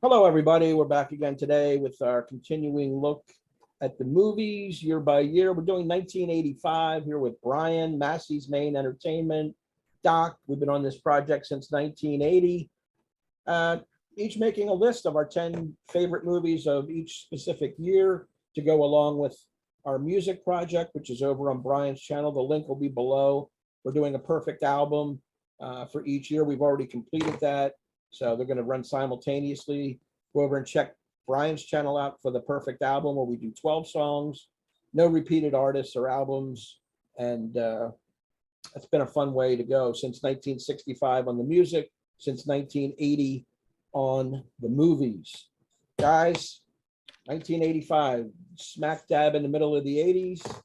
Hello, everybody. We're back again today with our continuing look at the movies year by year. We're doing 1985 here with Brian, Massey's Maine Entertainment, Doc. We've been on this project since 1980. Each making a list of our 10 favorite movies of each specific year to go along with our music project, which is over on Brian's channel. The link will be below. We're doing a perfect album for each year. We've already completed that. So they're going to run simultaneously. Go over and check Brian's channel out for the perfect album where we do 12 songs, no repeated artists or albums. And it's been a fun way to go since 1965 on the music, since 1980 on the movies. Guys, 1985, smack dab in the middle of the 80s.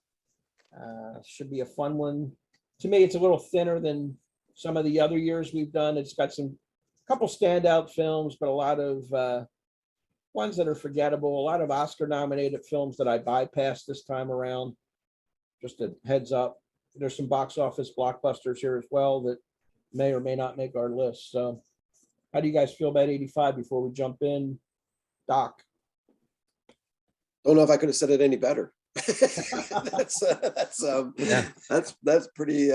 Should be a fun one. To me, it's a little thinner than some of the other years we've done. It's got some couple standout films, but a lot of ones that are forgettable, a lot of Oscar nominated films that I bypassed this time around. Just a heads up. There's some box office blockbusters here as well that may or may not make our list. So how do you guys feel about 85 before we jump in? Doc. Don't know if I could have said it any better. that's pretty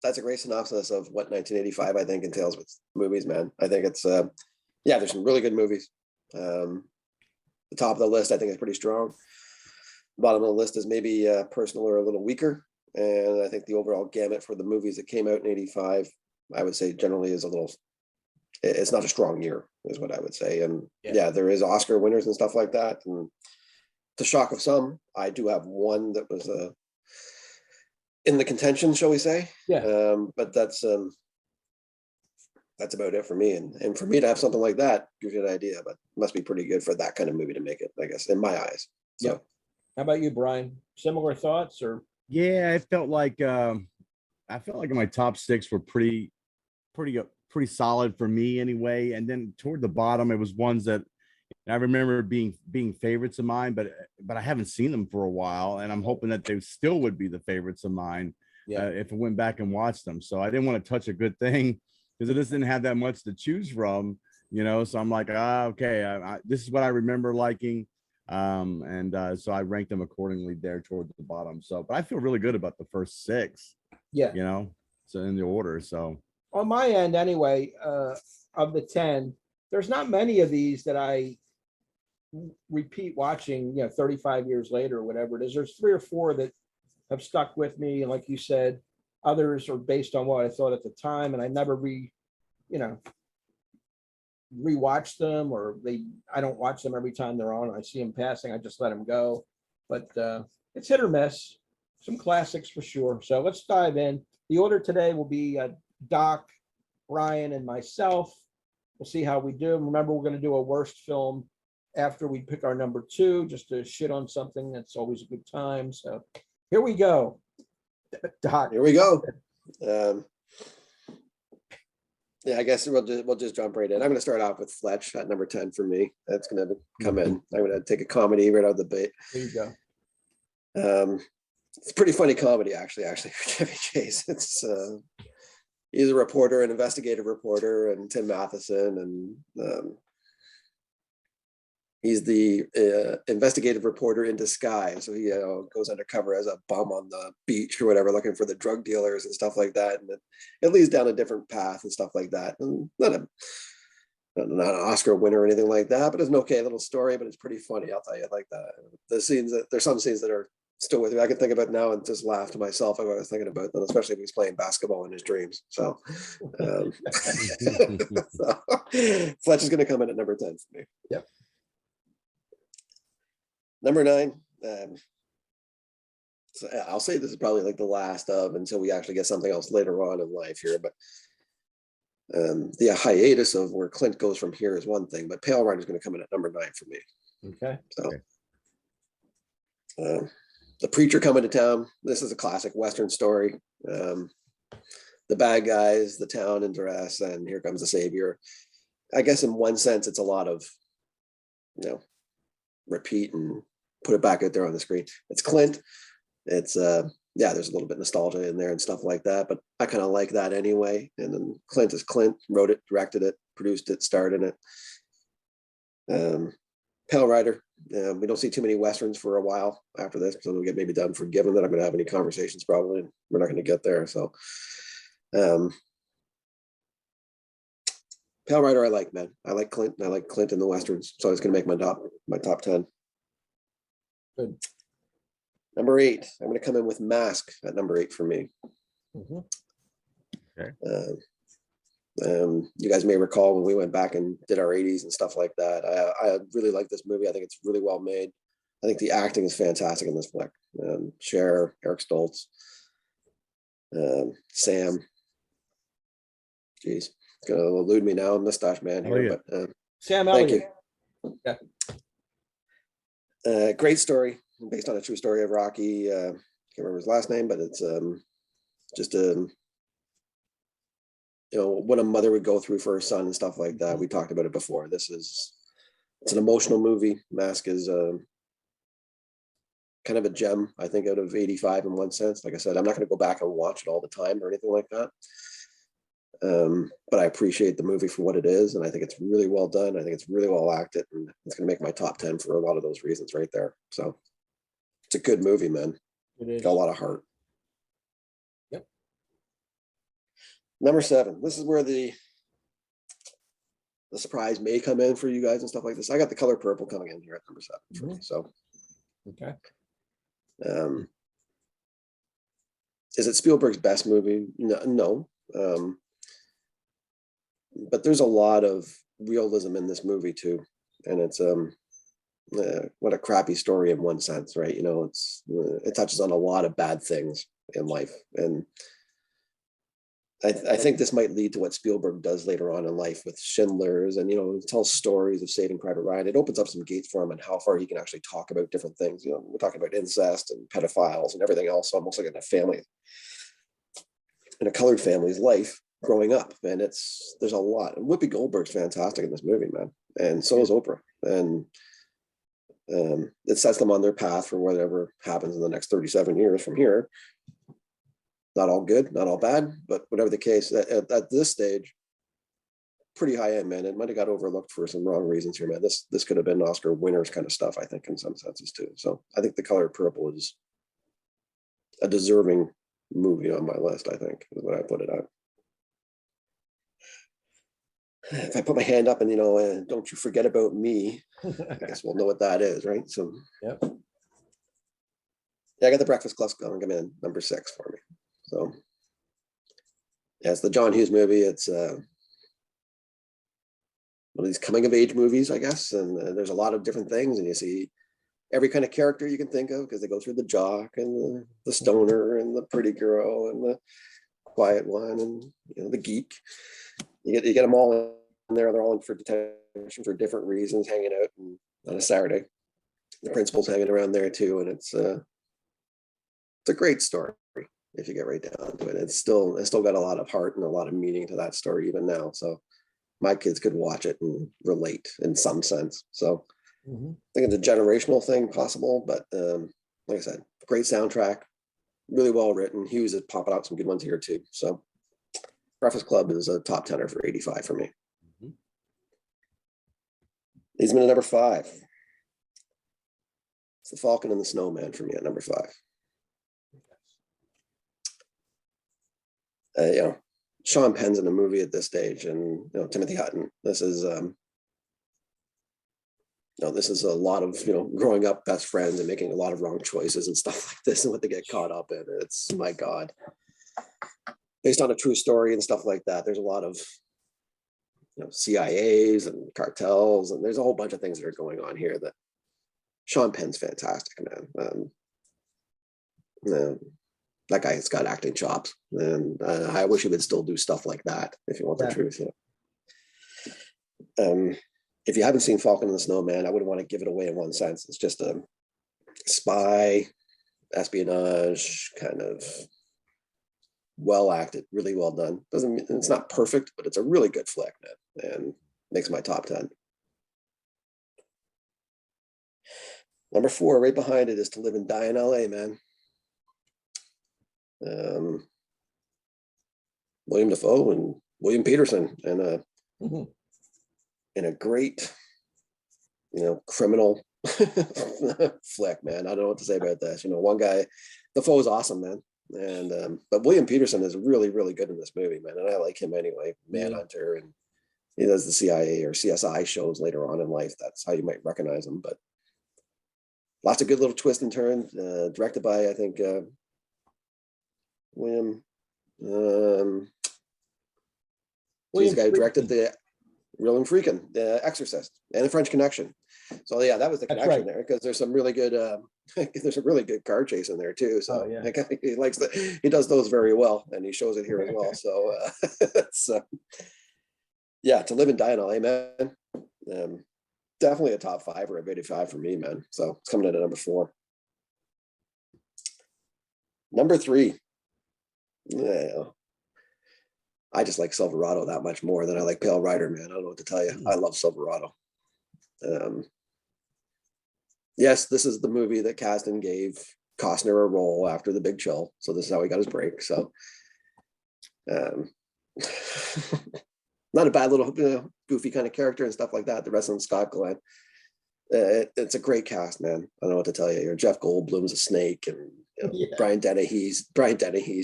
that's a great synopsis of what 1985 I think entails with movies, man. I think it's there's some really good movies. The top of the list I think is pretty strong. Bottom of the list is maybe personal or a little weaker. And I think the overall gamut for the movies that came out in 85, I would say generally is it's not a strong year, is what I would say. And there is Oscar winners and stuff like that. And to shock of some, I do have one that was in the contention, shall we say? But that's about it for me. And for me to have something like that gives you an idea, but it must be pretty good for that kind of movie to make it, I guess, in my eyes. So, how about you, Brian? Similar thoughts or? Yeah, I felt like my top six were pretty solid for me anyway. And then toward the bottom, it was ones that I remember being favorites of mine, but I haven't seen them for a while, and I'm hoping that they still would be the favorites of mine if I went back and watched them. So I didn't want to touch a good thing because I just didn't have that much to choose from, So I'm like, okay, this is what I remember liking, so I ranked them accordingly there toward the bottom. So, but I feel really good about the first six. So in the order. So on my end, anyway, of the 10. There's not many of these that I repeat watching, 35 years later or whatever it is. There's 3 or 4 that have stuck with me. And like you said, others are based on what I thought at the time. And I never rewatch them I don't watch them every time they're on. I see them passing. I just let them go. But it's hit or miss. Some classics for sure. So let's dive in. The order today will be Doc, Brian, and myself. We'll see how we do. Remember, we're going to do a worst film after we pick our number 2, just to shit on something. That's always a good time. So here we go. Doc. Here we go. I guess we'll just jump right in. I'm going to start off with Fletch at number 10 for me. That's going to come in. I'm going to take a comedy right out of the bait. There you go. It's a pretty funny comedy, actually, for Chevy Chase. It's he's a reporter, an investigative reporter, and Tim Matheson, and he's the investigative reporter in disguise. So he goes undercover as a bum on the beach or whatever, looking for the drug dealers and stuff like that. And it leads down a different path and stuff like that. And not an Oscar winner or anything like that, but it's an okay little story. But it's pretty funny, I'll tell you. Like there's some scenes that are still with me. I can think about now and just laugh to myself about what I was thinking about them, especially if he's playing basketball in his dreams. So, Fletch is going to come in at number 10 for me. Yep. Number 9. So I'll say this is probably like the last of until we actually get something else later on in life here. But the hiatus of where Clint goes from here is one thing, but Pale Rider is going to come in at number 9 for me. Okay. So. The preacher coming to town. This is a classic Western story. The bad guys, the town in duress, and here comes the savior. I guess in one sense, it's a lot of, repeat and put it back out there on the screen. It's Clint. It's there's a little bit of nostalgia in there and stuff like that, but I kind of like that anyway. And then Clint is Clint, wrote it, directed it, produced it, starred in it. Pale Rider. We don't see too many westerns for a while after this, so we'll get maybe done forgiven that I'm going to have any conversations probably. We're not going to get there. So, Pale Rider, I like, man. I like Clint. I like Clint in the westerns, so it's going to make my top 10. Good. Number 8, I'm going to come in with Mask at number 8 for me. Mhm. Okay. You guys may recall when we went back and did our 80s and stuff like that. I really like this movie. I think it's really well made. I think the acting is fantastic in this flick. Cher, Eric Stoltz, Sam. Jeez, it's gonna elude me now, mustache man here. But Sam thank Elliott. you. Great story based on a true story of Rocky. Can't remember his last name, but it's just a what a mother would go through for her son and stuff like that. We talked about it before. It's an emotional movie. Mask is kind of a gem, I think, out of 85 in one sense. Like I said, I'm not going to go back and watch it all the time or anything like that. But I appreciate the movie for what it is, and I think it's really well done. I think it's really well acted, and it's going to make my top 10 for a lot of those reasons right there. So it's a good movie, man. It is. Got a lot of heart. Yep. Number 7. This is where the surprise may come in for you guys and stuff like this. I got The Color Purple coming in here at number 7 for me. So Okay. Is it Spielberg's best movie? No. But there's a lot of realism in this movie too, and it's what a crappy story in one sense, right? It touches on a lot of bad things in life, and I think this might lead to what Spielberg does later on in life with Schindler's, and it tells stories of Saving Private Ryan. It opens up some gates for him and how far he can actually talk about different things. We're talking about incest and pedophiles and everything else, almost like in a family, in a colored family's life growing up. And there's a lot. And Whoopi Goldberg's fantastic in this movie, man, and so is Oprah. And it sets them on their path for whatever happens in the next 37 years from here. Not all good, not all bad, but whatever the case, at this stage, pretty high end, man. It might have got overlooked for some wrong reasons here, man. This could have been Oscar winners kind of stuff, I think, in some senses too. So I think The Color Purple is a deserving movie on my list, I think, is what I put it at. If I put my hand up and don't you forget about me, I guess we'll know what that is, right? So Yep. Yeah, I got The Breakfast Club going in number 6 for me. So yeah, it's the John Hughes movie. It's one of these coming of age movies, I guess. And there's a lot of different things, and you see every kind of character you can think of, because they go through the jock and the stoner and the pretty girl and the quiet one and the geek. You get them all in there. They're all in for detention for different reasons, hanging out on a Saturday. The principal's hanging around there too, and it's a great story if you get right down to it. It's still got a lot of heart and a lot of meaning to that story even now. So my kids could watch it and relate in some sense. So I think it's a generational thing possible, but like I said, great soundtrack, really well written. Hughes is popping out some good ones here too. So Breakfast Club is a top 10er for 85 for me. Leads me to number 5. It's The Falcon and the Snowman for me at number 5. Sean Penn's in a movie at this stage, and Timothy Hutton. This is this is a lot of growing up best friends and making a lot of wrong choices and stuff like this, and what they get caught up in. It's, my God, based on a true story and stuff like that. There's a lot of CIAs and cartels, and there's a whole bunch of things that are going on here. That Sean Penn's fantastic, man. That guy's got acting chops, and I wish he would still do stuff like that, if you want the truth. If you haven't seen Falcon and the Snowman, I wouldn't want to give it away in one sense. It's just a spy, espionage, kind of well acted, really well done. It's not perfect, but it's a really good flick, man, and makes my top 10. Number 4, right behind it, is To Live and Die in LA, man. William Dafoe and William Peterson, and in a great criminal flick, man. I don't know what to say about this. One guy, the foe is awesome, man. And but William Peterson is really, really good in this movie, man. And I like him anyway. Manhunter, and he does the CIA or CSI shows later on in life. That's how you might recognize him. But lots of good little twists and turns. Directed by, I think, William. He's the guy who directed the William Friedkin, The Exorcist, and The French Connection. So yeah, that was the connection there, because there's some really good there's a really good car chase in there too. So he does those very well, and he shows it here as well. So it's yeah, To Live and Die in LA, man. Definitely a top 5 or a 85 for me, man. So it's coming in at number 4. Number 3. Yeah. I just like Silverado that much more than I like Pale Rider, man. I don't know what to tell you. I love Silverado. Yes, this is the movie that Kasdan gave Costner a role after The Big Chill. So this is how he got his break. So not a bad little goofy kind of character and stuff like that. The rest of them, Scott Glenn. It's a great cast, man. I don't know what to tell you. Your Jeff Goldblum's a snake, and Brian Dennehy's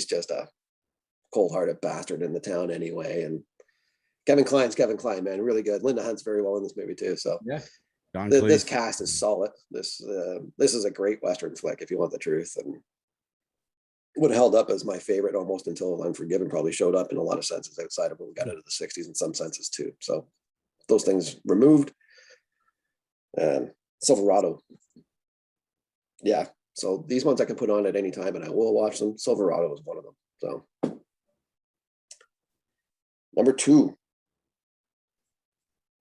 just a cold-hearted bastard in the town anyway. And Kevin Kline's Kevin Kline, man, really good. Linda Hunt's very well in this movie too. So yeah, this cast is solid. This is a great Western flick, if you want the truth. And what held up as my favorite almost until Unforgiven probably showed up in a lot of senses outside of when we got into the 60s in some senses too. So those things removed. Silverado. Yeah. So these ones I can put on at any time and I will watch them. Silverado is one of them. So number 2.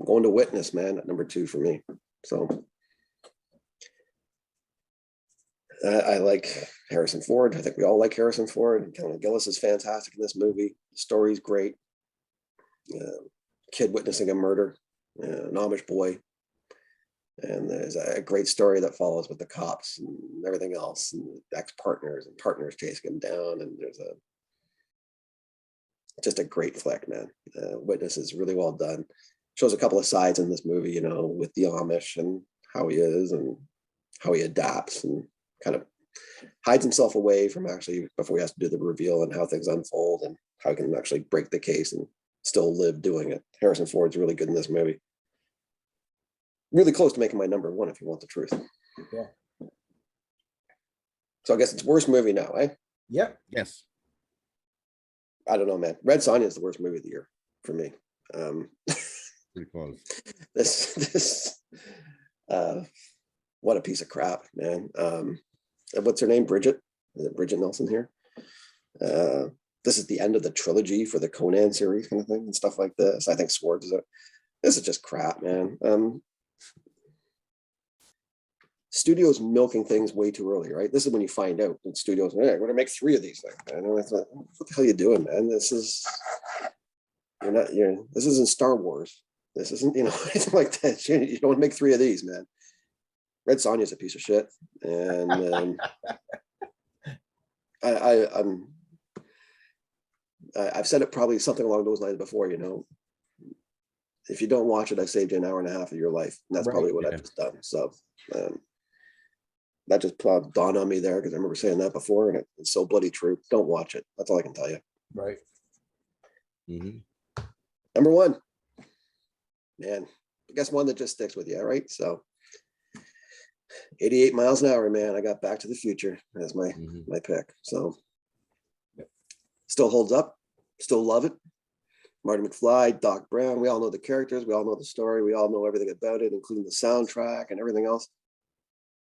I'm going to Witness, man, at number 2 for me. So I like Harrison Ford. I think we all like Harrison Ford. Kelly Gillis is fantastic in this movie. The story's great. Kid witnessing a murder, an Amish boy. And there's a great story that follows with the cops and everything else, and ex-partners and partners chasing him down. And there's just a great flick, man. Witness is really well done. Shows a couple of sides in this movie, with the Amish and how he is and how he adapts and kind of hides himself away from actually before he has to do the reveal and how things unfold and how he can actually break the case and still live doing it. Harrison Ford's really good in this movie. Really close to making my number 1, if you want the truth. Yeah. So I guess it's worst movie now, eh? Yep. Yes. I don't know, man. Red Sonja is the worst movie of the year for me. Pretty close. This what a piece of crap, man. What's her name? Bridget? Is it Bridget Nelson here? This is the end of the trilogy for the Conan series kind of thing and stuff like this. I think Swords is this is just crap, man. Studios milking things way too early, right? This is when you find out in studios, hey, we're gonna make 3 of these things. Man. What the hell are you doing, man? This isn't Star Wars. This isn't, anything like that. You don't make 3 of these, man. Red Sonja is a piece of shit. And I've said it probably something along those lines before, if you don't watch it, I've saved you an hour and a half of your life. And that's probably what I've just done. So that just dawned on me there because I remember saying that before, and it's so bloody true. Don't watch it. That's all I can tell you. Right. Mm-hmm. Number 1, man, I guess one that just sticks with you, right? So 88 miles an hour, man. I got Back to the Future as my pick. So still holds up. Still love it. Marty McFly, Doc Brown. We all know the characters. We all know the story. We all know everything about it, including the soundtrack and everything else.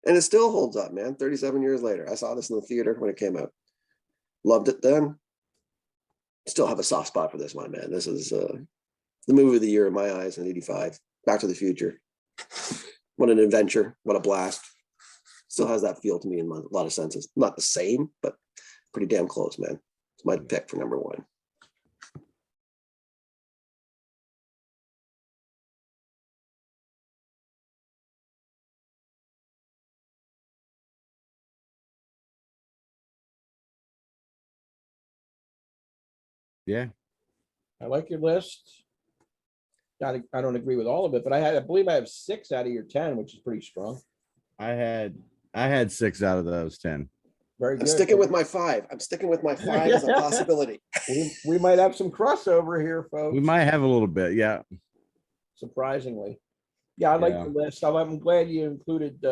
And it still holds up, man. 37 years later. I saw this in the theater when it came out. Loved it then. Still have a soft spot for this one, man. This is the movie of the year in my eyes in 85. Back to the Future. What an adventure. What a blast. Still has that feel to me in a lot of senses. Not the same, but pretty damn close, man. It's my pick for number 1. Yeah. I like your list. I don't agree with all of it, but I believe I have 6 out of your 10, which is pretty strong. I had 6 out of those 10. Very I'm good. sticking with my 5. I'm sticking with my 5 as a possibility. We might have some crossover here, folks. We might have a little bit, yeah. Surprisingly. Yeah, I like Yeah. the list. I'm glad you included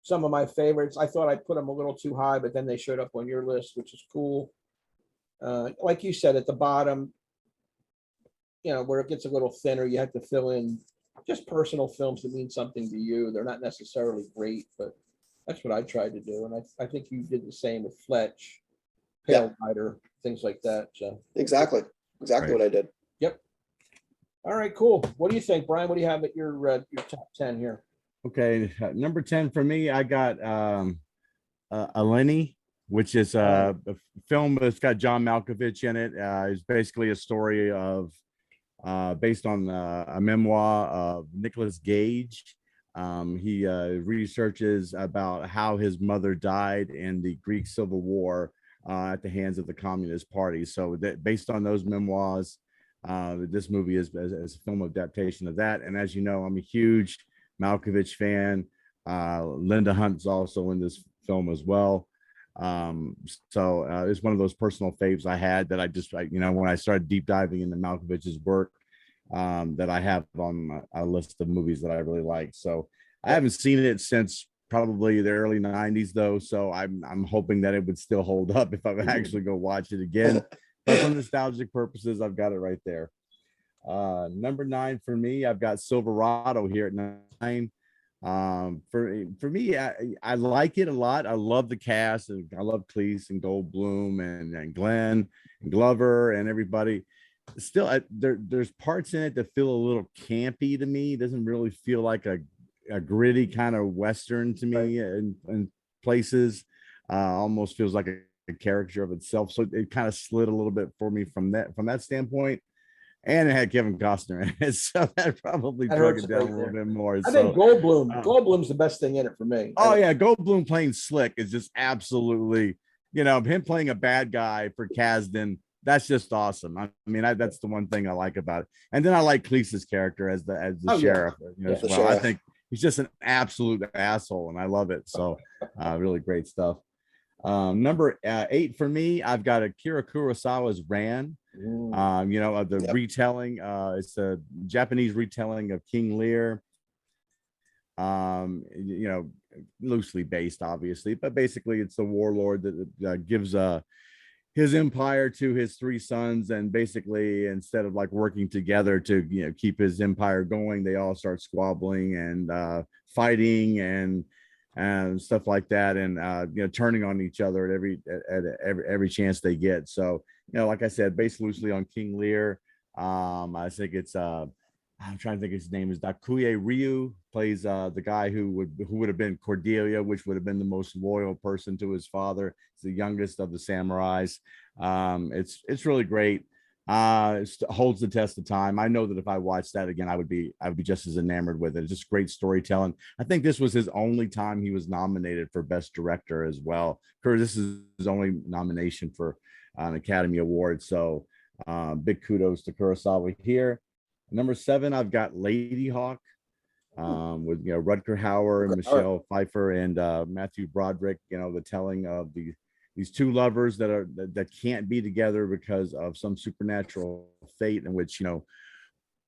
some of my favorites. I thought I put them a little too high, but then they showed up on your list, which is cool. Like you said, at the bottom, where it gets a little thinner, you have to fill in just personal films that mean something to you. They're not necessarily great, but that's what I tried to do. And I think you did the same with Fletch, Pale Rider, things like that. So Exactly Right. what I did. yep. All right, cool. What do you think, Brian? What do you have at your top 10 here? Okay, number 10 for me, I got Eleni, which is a film that's got John Malkovich in it. It's basically a story of based on a memoir of Nicolas Gage. He researches about how his mother died in the Greek Civil War at the hands of the Communist Party. So based on those memoirs, this movie is a film adaptation of that. And as you know, I'm a huge Malkovich fan. Linda Hunt's also in this film as well. So it's one of those personal faves I had that when I started deep diving into Malkovich's work, that I have on a list of movies that I really like. So I haven't seen it since probably the early 90s though. So I'm hoping that it would still hold up if I would actually go watch it again. But for nostalgic purposes, I've got it right there. Number 9 for me, I've got Silverado here at 9. For me, I like it a lot. I love the cast, and I love Cleese and Goldblum and Glenn and Glover and everybody. Still, there's parts in it that feel a little campy to me. It doesn't really feel like a gritty kind of Western to me in places. Almost feels like a character of itself. So it kind of slid a little bit for me from that standpoint. And it had Kevin Costner in it, so that probably drug it down a little bit more. I think Goldblum's the best thing in it for me. Oh yeah, Goldblum playing Slick is just absolutely, him playing a bad guy for Kasdan. That's just awesome. I mean, that's the one thing I like about it. And then I like Cleese's character as the sheriff, as well. Sheriff. I think he's just an absolute asshole, and I love it. So, really great stuff. Number 8 for me, I've got Akira Kurosawa's Ran. Of the retelling. It's a Japanese retelling of King Lear. Loosely based, obviously, but basically it's the warlord that gives his empire to his 3 sons, and basically instead of like working together to keep his empire going, they all start squabbling and fighting and stuff like that, and turning on each other at every chance they get. So like I said, based loosely on King Lear. I think it's I'm trying to think his name is Dakuye Ryu, plays the guy who would have been Cordelia, which would have been the most loyal person to his father. He's the youngest of the samurais. It's really great. It holds the test of time. I know that if I watched that again, I would be just as enamored with it. It's just great storytelling. I think this was his only time he was nominated for Best Director as well. This is his only nomination for an Academy Award. So big kudos to Kurosawa here. Number 7, I've got Ladyhawke with Rutger Hauer, Michelle Pfeiffer, and Matthew Broderick. The telling of these 2 lovers that can't be together because of some supernatural fate, in which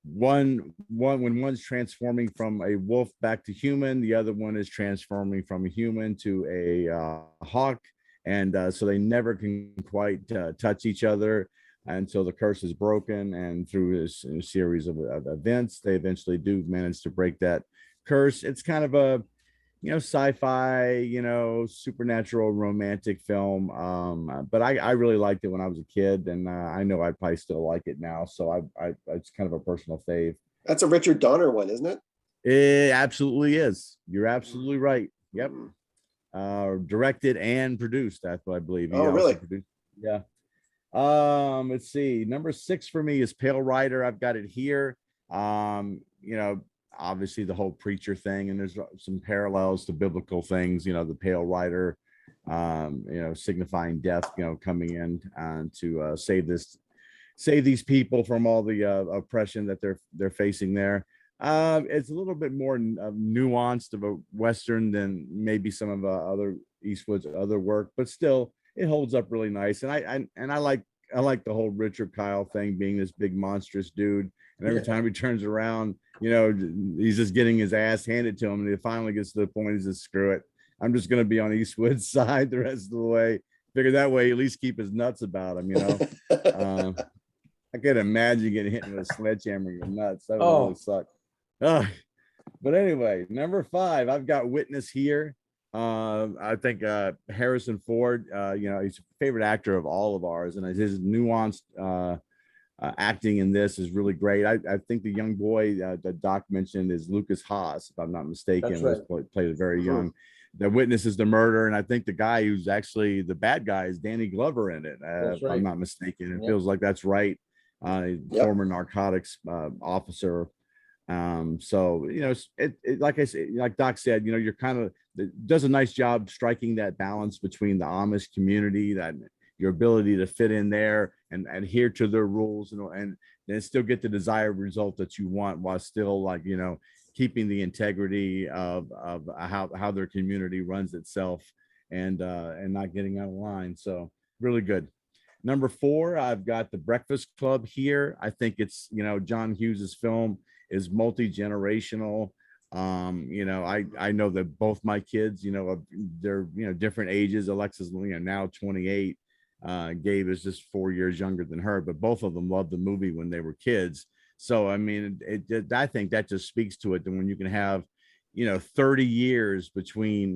when one's transforming from a wolf back to human, the other one is transforming from a human to a hawk, and so they never can quite touch each other until the curse is broken. And through a series of events, they eventually do manage to break that curse. It's kind of a sci-fi, supernatural romantic film. But I really liked it when I was a kid, and I know I'd probably still like it now. So it's kind of a personal fave. That's a Richard Donner one, isn't it? It absolutely is. You're absolutely right. Yep. Directed and produced, that's what I believe. Oh, really? Produced. Yeah. Let's see. Number 6 for me is Pale Rider. I've got it here. Obviously the whole preacher thing, and there's some parallels to biblical things, the pale rider, signifying death, coming in to save save these people from all the oppression that they're facing there. It's a little bit more nuanced of a Western than maybe some of other Eastwood's other work, but still it holds up really nice. And I like the whole Richard Kyle thing, being this big monstrous dude. And every time he turns around, he's just getting his ass handed to him. And it finally gets to the point, he's just, screw it. I'm just going to be on Eastwood's side the rest of the way. Figure that way, at least keep his nuts about him, I could imagine getting hit with a sledgehammer in your nuts. That would really suck. But anyway, number 5, I've got Witness here. I think Harrison Ford, he's a favorite actor of all of ours, and his nuanced acting in this is really great. I think the young boy that Doc mentioned is Lucas Haas, if I'm not mistaken. That's right. Was played very young. The witness is the murder, and I think the guy who's actually the bad guy is Danny Glover in it, if I'm not mistaken. It feels like that's right. Former narcotics officer. So like I said, like Doc said, you're kind of does a nice job striking that balance between the Amish community, that your ability to fit in there and adhere to their rules and then still get the desired result that you want, while still keeping the integrity of how their community runs itself and not getting out of line. So really good. Number 4, I've got The Breakfast Club here. I think it's, John Hughes's film is multi-generational. I know that both my kids, they're, different ages. Alexa's, now 28. Gabe is just 4 years younger than her, but both of them loved the movie when they were kids. So, I mean, I think that just speaks to it. That when you can have, 30 years between,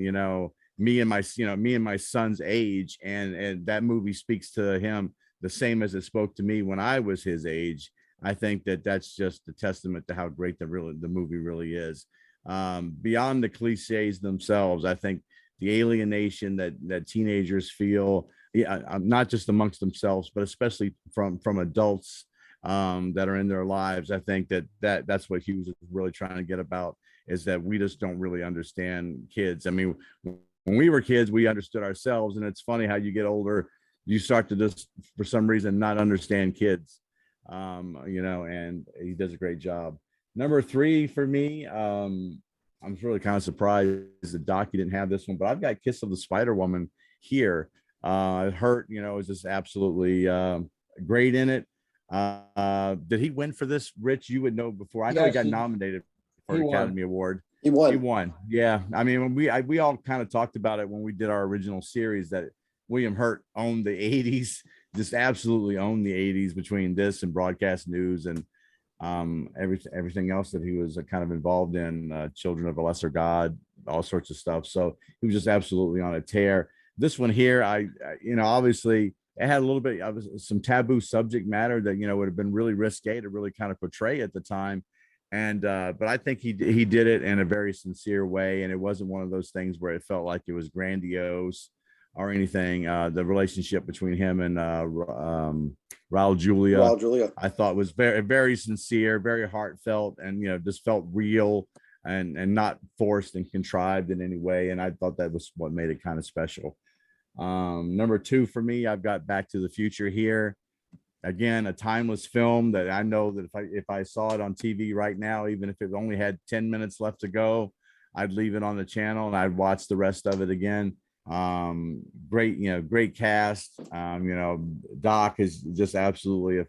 me and my son's age, and that movie speaks to him the same as it spoke to me when I was his age. I think that's just a testament to how great the movie really is. Beyond the cliches themselves, I think the alienation that teenagers feel, not just amongst themselves, but especially from adults that are in their lives. I think that's what Hughes is really trying to get about, is that we just don't really understand kids. I mean, when we were kids, we understood ourselves, and it's funny how you get older, you start to just, for some reason, not understand kids. And he does a great job. Number 3 for me, I'm really kind of surprised that Doc, you didn't have this one, but I've got Kiss of the Spider Woman here. Hurt, is just absolutely great in it. Did he win for this, Rich? You would know before. I know he got nominated for an Academy Award. He won. He won. Yeah. I mean, when we all kind of talked about it when we did our original series, that William Hurt owned the 80s, just absolutely owned the 80s between this and broadcast news and everything else that he was kind of involved in, Children of a Lesser God, all sorts of stuff. So he was just absolutely on a tear. This one here, I obviously it had a little bit of some taboo subject matter that, would have been really risque to really kind of portray at the time. And but I think he did it in a very sincere way. And it wasn't one of those things where it felt like it was grandiose or anything. The relationship between him and Raul Julia, I thought was very, very sincere, very heartfelt, and just felt real and not forced and contrived in any way. And I thought that was what made it kind of special. Number 2 for me, I've got Back to the Future here. Again, a timeless film that I know that if I saw it on TV right now, even if it only had 10 minutes left to go, I'd leave it on the channel and I'd watch the rest of it again. Great cast. Doc is just absolutely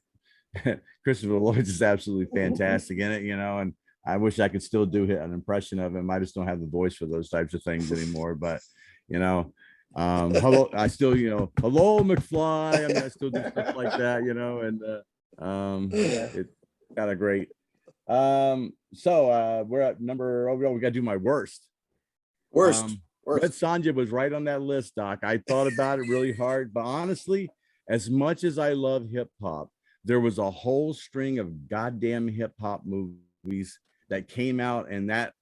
Christopher Lloyd is absolutely fantastic in it, and I wish I could still do an impression of him. I just don't have the voice for those types of things anymore. But hello, I still, hello McFly. I mean, I still do stuff like that, and it's kind of great. So we're at we gotta do my worst. Red Sonja was right on that list, Doc. I thought about it really hard, but honestly, as much as I love hip hop, there was a whole string of goddamn hip hop movies that came out in that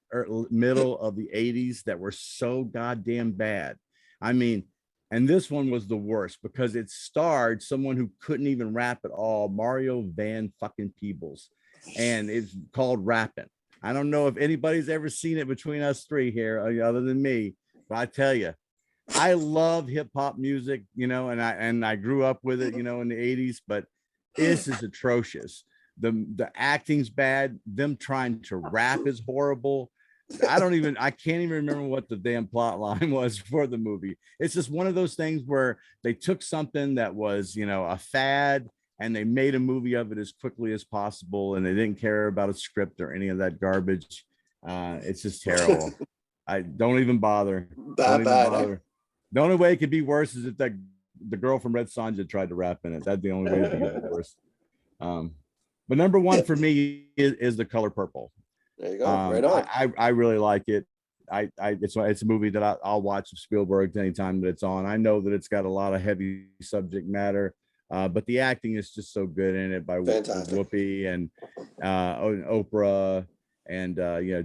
middle of the 80s that were so goddamn bad. I mean, and this one was the worst because it starred someone who couldn't even rap at all, Mario Van fucking Peebles, and it's called Rappin. I don't know if anybody's ever seen it between us three here, other than me. But I tell you, I love hip hop music, and I grew up with it, in the 80s. But This is atrocious. The acting's bad. Them trying to rap is horrible. I can't even remember what the damn plot line was for the movie. It's just one of those things where they took something that was, a fad, and they made a movie of it as quickly as possible, and they didn't care about a script or any of that garbage. It's just terrible. I don't even bother. Don't even bother. The only way it could be worse is if the girl from Red Sonja tried to rap in it. That's the only way to be worse. But number one for me is The Color Purple. There you go. Right on. I really like it. It's a movie that I'll watch of Spielberg anytime that it's on. I know that it's got a lot of heavy subject matter, but the acting is just so good in it by Whoopi and Oprah, and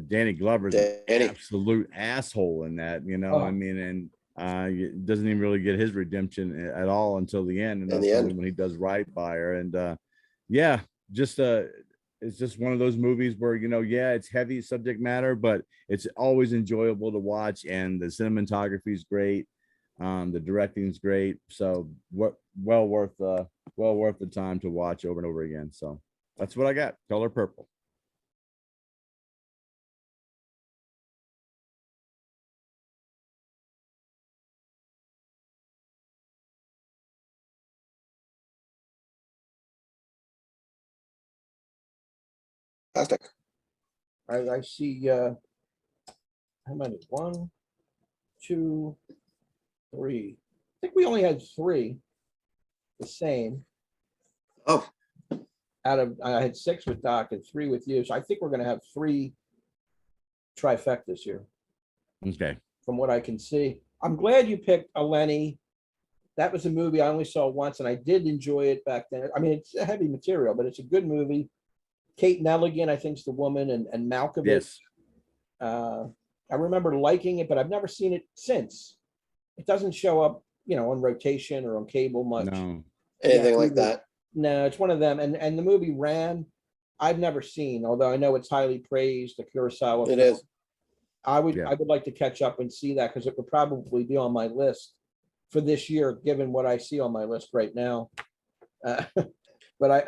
Danny Glover's an absolute asshole in that. And doesn't even really get his redemption at all until the end, and that's only when he does right by her. And it's just one of those movies where, it's heavy subject matter, but it's always enjoyable to watch. And the cinematography is great. The directing is great. So well worth the time to watch over and over again. So that's what I got. Color Purple. Fantastic. I see how many? 1, 2, 3. I think we only had 3 the same. Oh, I had 6 with Doc and 3 with you. So I think we're going to have 3 trifectas here. Okay. From what I can see. I'm glad you picked Eleni. That was a movie I only saw once, and I did enjoy it back then. I mean, it's a heavy material, but it's a good movie. Kate Nelligan, I think, is the woman, and Malkovich. Yes. I remember liking it, but I've never seen it since. It doesn't show up, on rotation or on cable much. No. Anything like that? No, it's one of them. And the movie Ran, I've never seen, although I know it's highly praised. The Kurosawa. It is. I would like to catch up and see that, because it would probably be on my list for this year, given what I see on my list right now. But I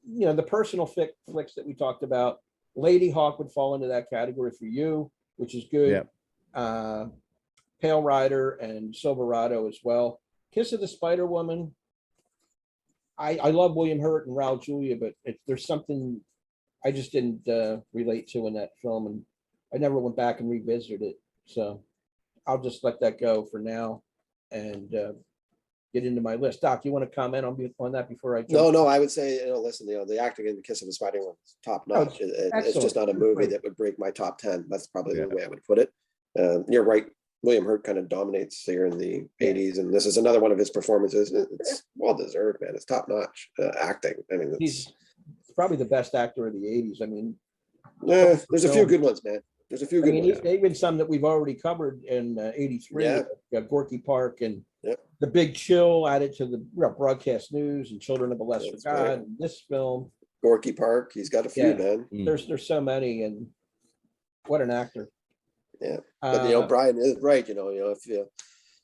the personal flicks that we talked about, Ladyhawke would fall into that category for you, which is good. Yeah. Pale Rider and Silverado as well. Kiss of the Spider Woman. I love William Hurt and Raul Julia, but there's something I just didn't relate to in that film, and I never went back and revisited it. So I'll just let that go for now and get into my list. Doc, you want to comment on that before I jump? No, I would say, listen, the acting in The Kiss of the Spider Woman is top notch. It's just not a movie that would break my top 10. That's probably the way I would put it. You're right. William Hurt kind of dominates here in the 80s, and this is another one of his performances. It's well deserved, man. It's top notch acting. I mean, he's probably the best actor of the 80s. I mean, there's a few good ones, man. There's a few good ones. Even some that we've already covered in 83, Gorky Park and The Big Chill added to the broadcast news, and Children of a Lesser God, and this film. Gorky Park, he's got a few, man. There's so many, and what an actor. Yeah, but Brian is right. If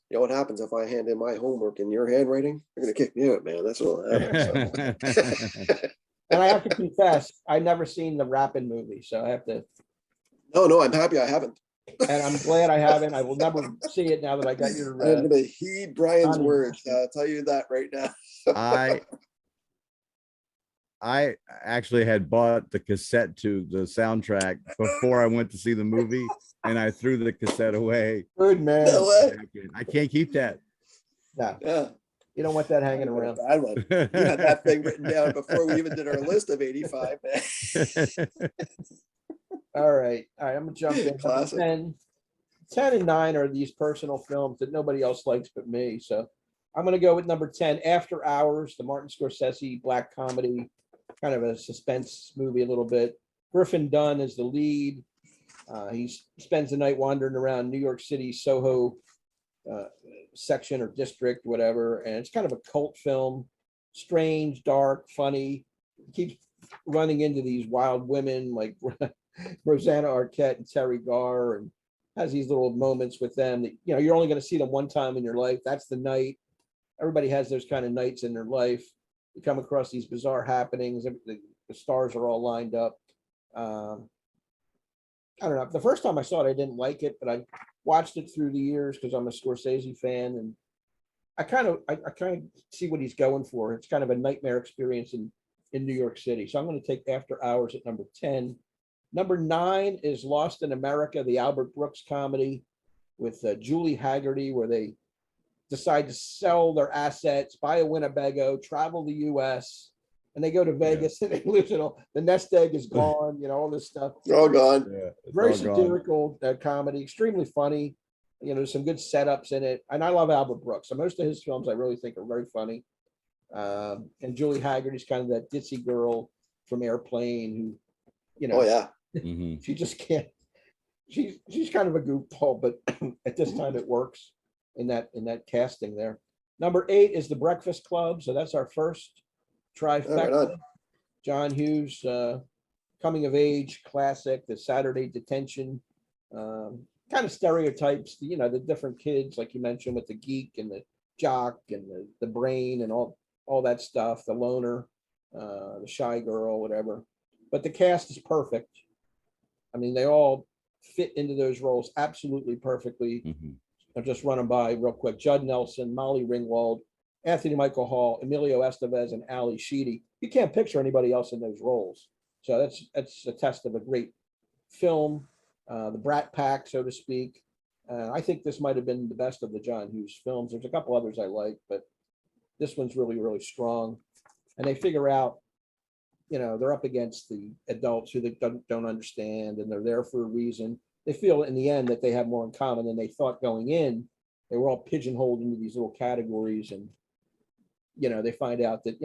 what happens if I hand in my homework in your handwriting, you're gonna kick me out, man. That's what will happen. So. And I have to confess, I've never seen the Rappin movie, so I have to. No, I'm happy I haven't. And I'm glad I haven't. I will never see it now that I got your. I'm gonna heed Brian's words. I'll tell you that right now. I actually had bought the cassette to the soundtrack before I went to see the movie, and I threw the cassette away. Good man. No way. I can't keep that. No. Yeah. You don't want that hanging around. Bad one. You had that thing written down before we even did our list of 85, man. All right. I'm gonna jump in. Classic. 10 and 9 are these personal films that nobody else likes but me. So I'm gonna go with number 10, After Hours, the Martin Scorsese black comedy, kind of a suspense movie a little bit. Griffin Dunn is the lead. He spends the night wandering around New York City, Soho section or district, whatever. And it's kind of a cult film, strange, dark, funny. He keeps running into these wild women like Rosanna Arquette and Terry Garr, and has these little moments with them that, you're only going to see them one time in your life. That's the night. Everybody has those kind of nights in their life. You come across these bizarre happenings. The stars are all lined up. I don't know. The first time I saw it, I didn't like it, but I watched it through the years because I'm a Scorsese fan, and I kind of see what he's going for. It's kind of a nightmare experience in New York City. So I'm going to take After Hours at number 10. Number 9 is Lost in America, the Albert Brooks comedy with Julie Haggerty, where they decide to sell their assets, buy a Winnebago, travel the U.S., and they go to Vegas and they lose it all. The nest egg is gone, all this stuff. They're all gone. Yeah, Very satirical comedy, extremely funny. Some good setups in it. And I love Albert Brooks. So most of his films I really think are very funny. And Julie Haggerty's kind of that ditzy girl from Airplane who, Oh yeah. she just can't. She's kind of a goofball, but at this time it works in that casting there. Number 8 is The Breakfast Club. So that's our first trifecta. Right on. John Hughes, coming of age classic, the Saturday detention, kind of stereotypes, the different kids, like you mentioned, with the geek and the jock and the brain and all that stuff, the loner, the shy girl, whatever. But the cast is perfect. I mean, they all fit into those roles absolutely perfectly. I'll just run them by real quick. Judd Nelson, Molly Ringwald, Anthony Michael Hall, Emilio Estevez, and Ali Sheedy. You can't picture anybody else in those roles. So that's a test of a great film, the Brat Pack, so to speak. I think this might have been the best of the John Hughes films. There's a couple others I like, but this one's really, really strong. And they figure out, they're up against the adults who they don't understand, and they're there for a reason. They feel in the end that they have more in common than they thought going in. They were all pigeonholed into these little categories, and they find out that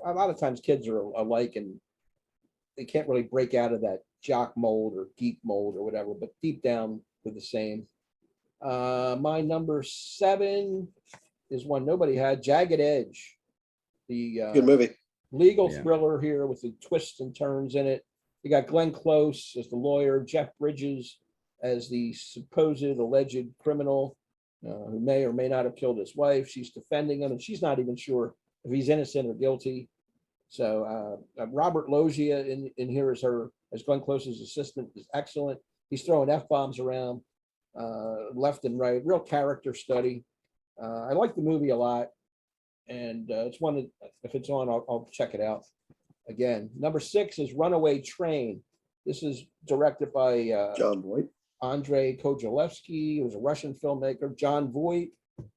a lot of times kids are alike, and they can't really break out of that jock mold or geek mold or whatever, but deep down they're the same. My number 7 is one nobody had, Jagged Edge, the Good movie. legal thriller here with the twists and turns in it. You got Glenn Close as the lawyer, Jeff Bridges as the supposed alleged criminal who may or may not have killed his wife. She's defending him, and she's not even sure if he's innocent or guilty. So Robert Loggia in here as Glenn Close's assistant is excellent. He's throwing F-bombs around left and right. Real character study. I like the movie a lot, and it's one that if it's on, I'll check it out again. Number 6 is Runaway Train. This is directed by John Voight. Andrei Kojalevsky, who was a Russian filmmaker. John Voight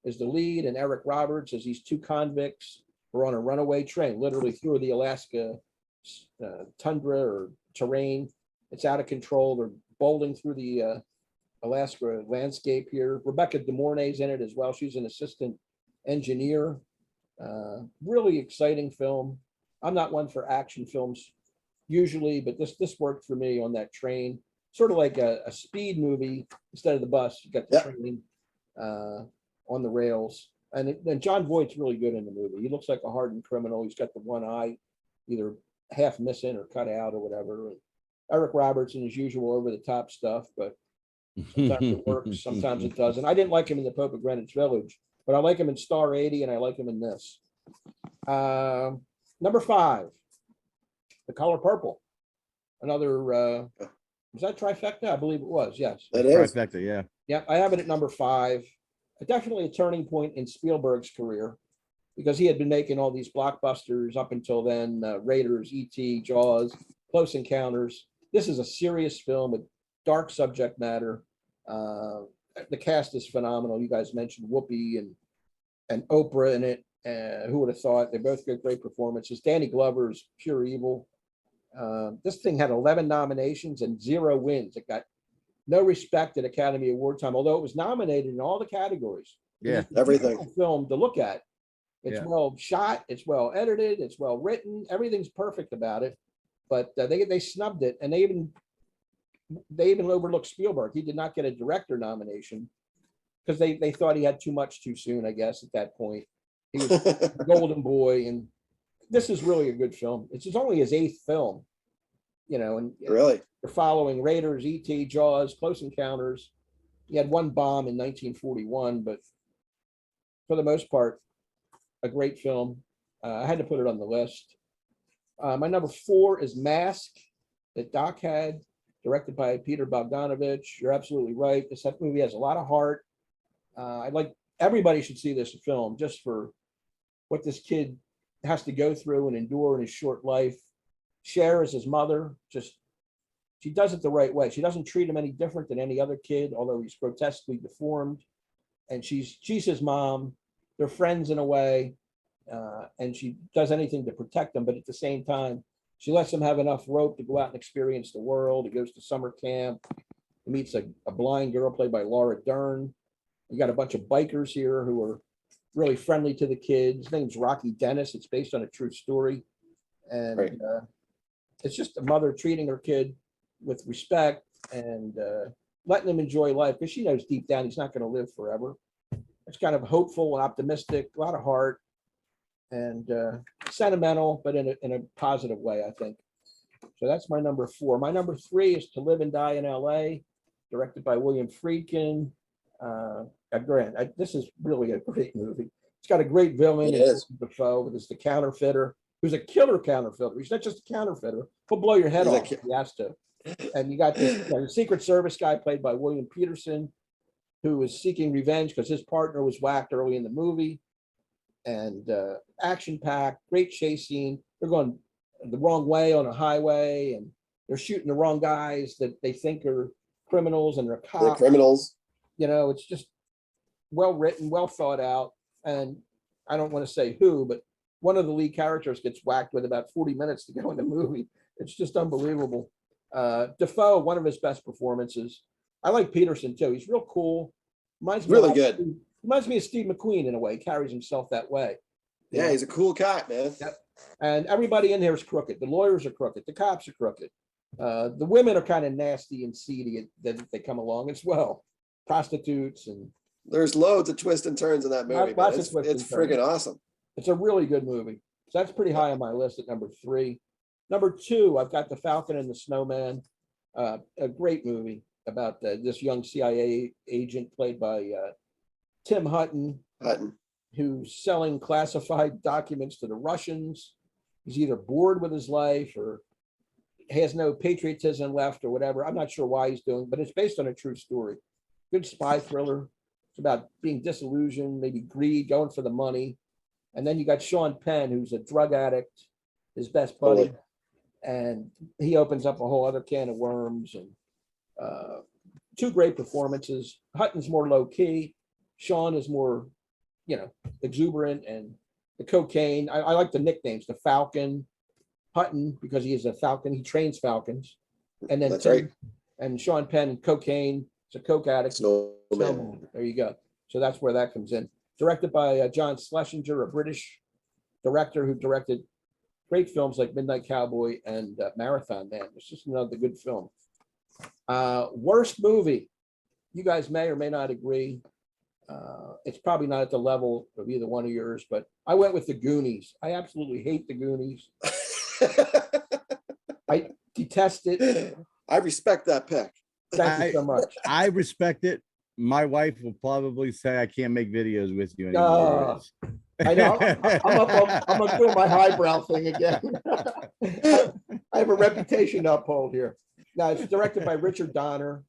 is the lead, and Eric Roberts as these two convicts who are on a runaway train, literally through the Alaska tundra or terrain. It's out of control. They're bowling through the Alaska landscape here. Rebecca De Mornay's in it as well. She's an assistant engineer. Really exciting film. I'm not one for action films usually, but this worked for me on that train. Sort of like a speed movie instead of the bus. You got the train on the rails. And John Voight's really good in the movie. He looks like a hardened criminal. He's got the one eye either half missing or cut out or whatever. And Eric Robertson, as usual, over the top stuff, but sometimes it works, sometimes it doesn't. I didn't like him in The Pope of Greenwich Village, but I like him in Star 80, and I like him in this. Number 5, The Color Purple. Another, was that trifecta? I believe it was, yes. That is. Trifecta, yeah. Yeah, I have it at number 5. Definitely a turning point in Spielberg's career, because he had been making all these blockbusters up until then, Raiders, E.T., Jaws, Close Encounters. This is a serious film with dark subject matter. The cast is phenomenal. You guys mentioned Whoopi and Oprah in it. Who would have thought? They both get great performances. Danny Glover is pure evil. This thing had 11 nominations and 0 wins. It got no respect at Academy Award time, although it was nominated in all the categories. Yeah, everything. Film to look at. It's well shot. It's well edited. It's well written. Everything's perfect about it. But they snubbed it, and they even overlooked Spielberg. He did not get a director nomination because they thought he had too much too soon, I guess, at that point. He was a golden boy, and this is really a good film. It's only his 8th film, and Really? they're following Raiders, E.T., Jaws, Close Encounters. He had one bomb in 1941, but for the most part, a great film. I had to put it on the list. My number 4 is Mask that Doc had, directed by Peter Bogdanovich. You're absolutely right. This movie has a lot of heart. Everybody should see this film just for what this kid has to go through and endure in his short life. Cher is his mother. She does it the right way. She doesn't treat him any different than any other kid, although he's grotesquely deformed. And she's his mom. They're friends in a way, and she does anything to protect him. But at the same time, she lets him have enough rope to go out and experience the world. He goes to summer camp. He meets a blind girl played by Laura Dern. You got a bunch of bikers here who are really friendly to the kids. His name's Rocky Dennis. It's based on a true story. And Right. It's just a mother treating her kid with respect and letting him enjoy life, because she knows deep down he's not going to live forever. It's kind of hopeful and optimistic, a lot of heart, and sentimental, but in a positive way, I think. So that's my number 4. My number 3 is To Live and Die in L.A., directed by William Friedkin. This is really a great movie. It's got a great villain. It is. Defoe, it's the counterfeiter, who's a killer counterfeiter. He's not just a counterfeiter. He'll blow your head He's a off if he has to. And you got this the Secret Service guy played by William Peterson, who is seeking revenge because his partner was whacked early in the movie. And action-packed, great chase scene. They're going the wrong way on a highway, and they're shooting the wrong guys that they think are criminals, and they're The cops. criminals. It's just well written, well thought out. And I don't want to say who, but one of the lead characters gets whacked with about 40 minutes to go in the movie. It's just unbelievable. Defoe, one of his best performances. I like Peterson too. He's real cool. Really good. Reminds me of Steve McQueen in a way. He carries himself that way. Yeah, he's a cool cat, man. Yep. And everybody in here is crooked. The lawyers are crooked. The cops are crooked. The women are kind of nasty and seedy that they come along as well. Prostitutes and There's loads of twists and turns in that movie. Man. Lots of It's twists and friggin' turns. awesome. It's a really good movie. So that's pretty high on my list at number 3. Number 2, I've got The Falcon and the Snowman, a great movie about this young CIA agent played by Tim Hutton, who's selling classified documents to the Russians. He's either bored with his life or has no patriotism left or whatever. I'm not sure why he's doing, but it's based on a true story. Good spy thriller. It's about being disillusioned, maybe greed, going for the money. And then you got Sean Penn, who's a drug addict, his best buddy. Totally. And he opens up a whole other can of worms. And 2 great performances. Hutton's more low key. Sean is more, exuberant, and the cocaine. I like the nicknames, the Falcon, Hutton, because he is a Falcon. He trains Falcons. And then That's right. And Sean Penn, cocaine. It's a coke addict. Snowman. There you go. So that's where that comes in. Directed by John Schlesinger, a British director who directed great films like Midnight Cowboy and Marathon Man. It's just another good film. Worst movie. You guys may or may not agree. It's probably not at the level of either one of yours, but I went with the Goonies. I absolutely hate the Goonies. I detest it. I respect that pick. Thank you so much. I respect it. My wife will probably say I can't make videos with you anymore. I know. I'm up doing my highbrow thing again. I have a reputation to uphold here. Now, it's directed by Richard Donner.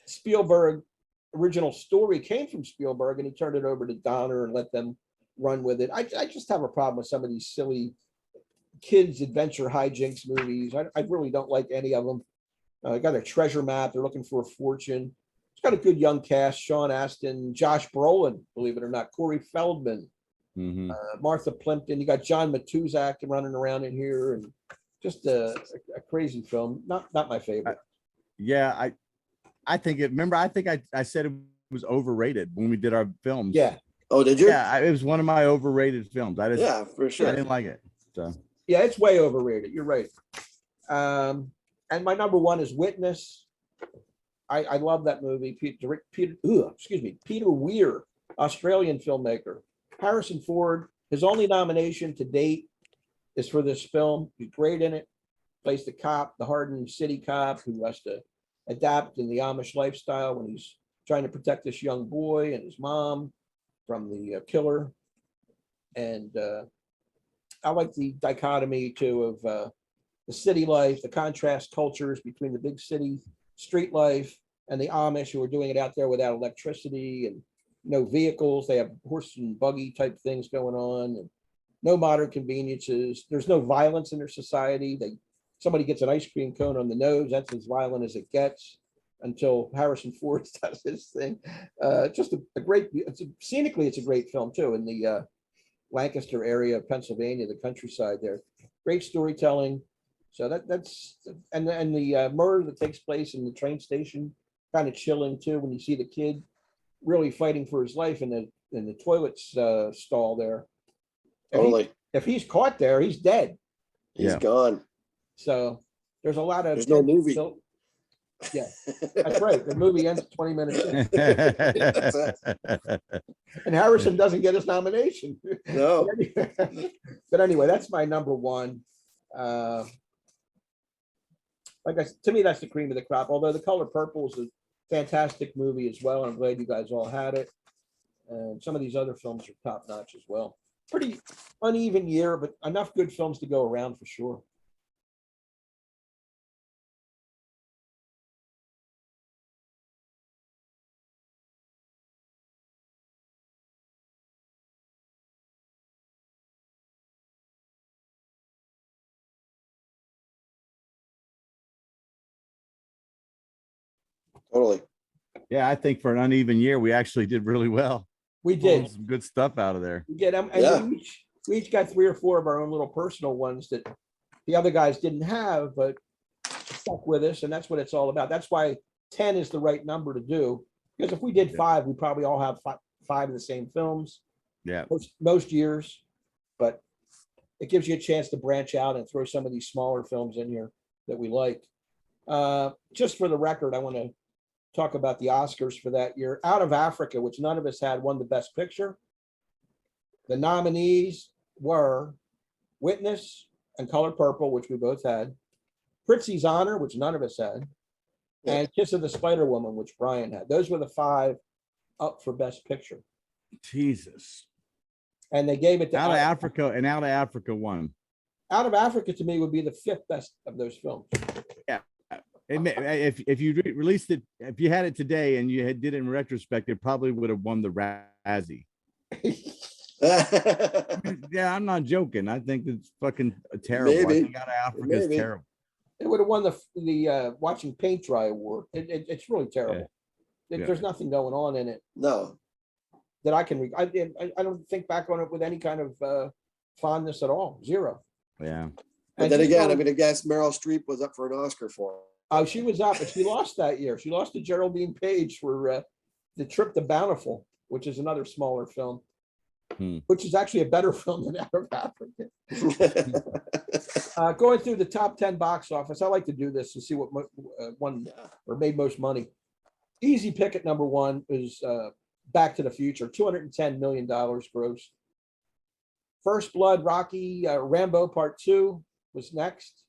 Spielberg, original story came from Spielberg, and he turned it over to Donner and let them run with it. I just have a problem with some of these silly kids' adventure hijinks movies. I really don't like any of them. Got a treasure map. They're looking for a fortune. It's got a good young cast: Sean Astin, Josh Brolin, believe it or not, Corey Feldman, Martha Plimpton. You got John Matuzak running around in here, and just a crazy film. Not my favorite. Yeah, I think it. Remember, I think I said it was overrated when we did our films. Yeah. Oh, did you? Yeah, it was one of my overrated films. Yeah, for sure. I didn't like it. So yeah, it's way overrated. You're right. And my number 1 is Witness. I love that movie. Peter Weir, Australian filmmaker. Harrison Ford, his only nomination to date is for this film. He's great in it. Plays the cop, the hardened city cop who has to adapt in the Amish lifestyle when he's trying to protect this young boy and his mom from the killer. And I like the dichotomy too of the city life, the contrast cultures between the big city street life and the Amish who are doing it out there without electricity and no vehicles. They have horse and buggy type things going on, and no modern conveniences. There's no violence in their society. Somebody gets an ice cream cone on the nose, that's as violent as it gets until Harrison Ford does his thing. Just a great, scenically, it's a great film too, in the Lancaster area of Pennsylvania, the countryside there. Great storytelling. So that's and the murder that takes place in the train station, kind of chilling too, when you see the kid really fighting for his life in the toilets stall there. Totally. If he's caught there, he's dead. He's Yeah. gone. So there's a lot of There's no movie. Yeah, that's right. The movie ends 20 minutes in, and Harrison doesn't get his nomination. No. But anyway, that's my number one. Like I said, to me, that's the cream of the crop. Although The Color Purple is a fantastic movie as well. I'm glad you guys all had it. And some of these other films are top notch as well. Pretty uneven year, but enough good films to go around for sure. Totally. Yeah, I think for an uneven year, we actually did really well. We Pulled did. some good stuff out of there. We did. And Yeah. we each got 3 or 4 of our own little personal ones that the other guys didn't have, but stuck with us. And that's what it's all about. That's why 10 is the right number to do. Because if we did 5, we probably all have five of the same films. Yeah. Most years, but it gives you a chance to branch out and throw some of these smaller films in here that we like. Just for the record, I want to talk about the Oscars for that year. Out of Africa, which none of us had, won the Best Picture. The nominees were Witness and Color Purple, which we both had, Pritzi's Honor, which none of us had, and Kiss of the Spider Woman, which Brian had. Those were the 5 up for Best Picture. Jesus. And they gave it to Out of Africa, and Out of Africa won. Out of Africa to me would be the 5th best of those films. If you released it, if you had it today and you did it in retrospect, it probably would have won the Razzie. Yeah, I'm not joking. I think it's fucking terrible. Maybe. I think Out of Africa is Maybe. terrible. It would have won the Watching Paint Dry Award. It's really terrible. Yeah. There's nothing going on in it No. that I can. I don't think back on it with any kind of fondness at all. Zero. Yeah. But And then you again, know- I'm going to guess Meryl Streep was up for an Oscar for it. Oh, she was up, but she lost that year. She lost to Geraldine Page for The Trip to Bountiful, which is another smaller film, which is actually a better film than Out of Africa. Going through the top 10 box office, I like to do this to see what won or made most money. Easy pick at number 1 is Back to the Future, $210 million gross. First Blood, Rocky, Rambo Part 2 was next.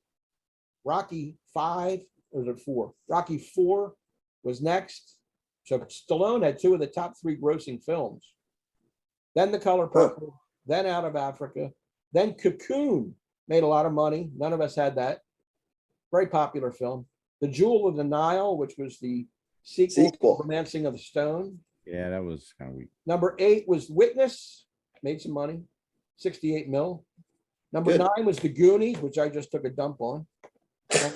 Rocky 5, or was it 4? Rocky 4 was next. So Stallone had 2 of the top 3 grossing films. Then The Color Purple, then Out of Africa, then Cocoon made a lot of money. None of us had that. Very popular film. The Jewel of the Nile, which was the sequel to Romancing of the Stone. Yeah, that was kind of weak. Number 8 was Witness, made some money, 68 mil. Number 9 was The Goonies, which I just took a dump on.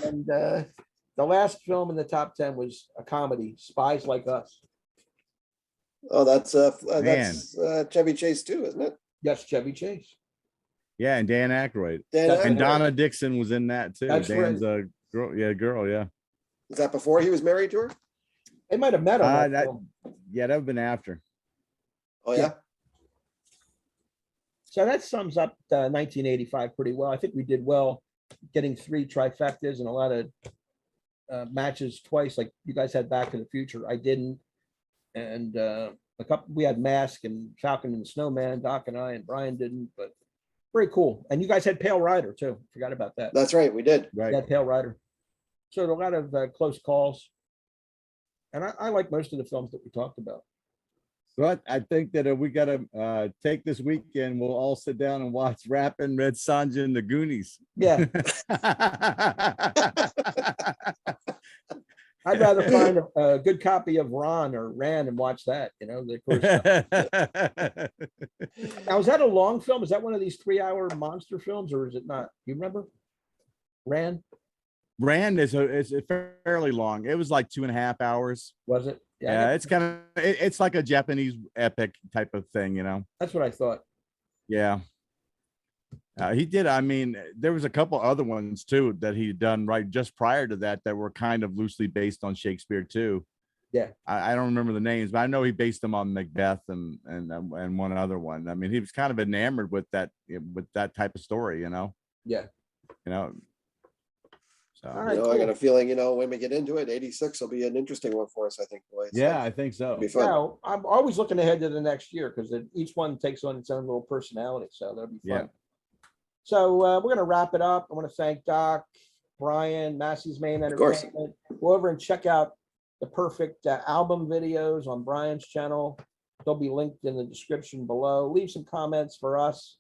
And the last film in the top 10 was a comedy, Spies Like Us. Oh, that's Chevy Chase too, isn't it? Yes, Chevy Chase. Yeah, and Dan Aykroyd. Aykroyd. And Donna Dixon was in that too. That's Dan's right. girl. Yeah. Is that before he was married to her? They might have met on that film. Yeah, that would have been after. Oh, yeah. So that sums up 1985 pretty well. I think we did well getting 3 trifectas and a lot of matches twice, like you guys had Back to the Future. I didn't. And we had Mask and Falcon and the Snowman, Doc and I, and Brian didn't, but very cool. And you guys had Pale Rider too. Forgot about that. That's right. We did. Right. You had Pale Rider. So a lot of close calls. And I like most of the films that we talked about. But I think that we gotta take this weekend. We'll all sit down and watch Rappin, Red Sonja, and the Goonies. Yeah, I'd rather find a good copy of Ron or Ran and watch that, of course. Now, is that a long film? Is that one of these 3-hour monster films, or is it not? You remember? Ran, Rand is fairly long. It was like 2.5 hours. was it? Yeah, it's kind of it's like a Japanese epic type of thing, That's what I thought. Yeah. He did. I mean, there was a couple other ones too that he'd done right just prior to that were kind of loosely based on Shakespeare too. Yeah. I don't remember the names, but I know he based them on Macbeth and one other one. I mean, he was kind of enamored with that type of story, Yeah. So All right, I got cool. a feeling, when we get into it, 86 will be an interesting one for us, I think, boys. yeah, I think so. It'll be fun. Now, I'm always looking ahead to the next year because each one takes on its own little personality. So that'll be fun. Yeah. So we're going to wrap it up. I want to thank Doc, Brian, Massey's Maine Of course. Entertainment. Go over and check out the perfect album videos on Brian's channel. They'll be linked in the description below. Leave some comments for us.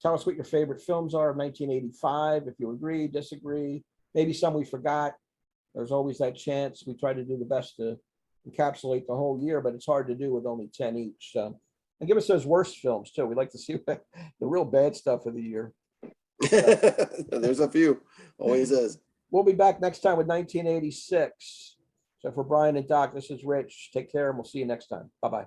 Tell us what your favorite films are of 1985. If you agree, disagree, maybe some we forgot. There's always that chance. We try to do the best to encapsulate the whole year, but it's hard to do with only 10 each. So, and give us those worst films too. We'd like to see the real bad stuff of the year. There's a few. Always is. We'll be back next time with 1986. So for Brian and Doc, this is Rich. Take care, and we'll see you next time. Bye-bye.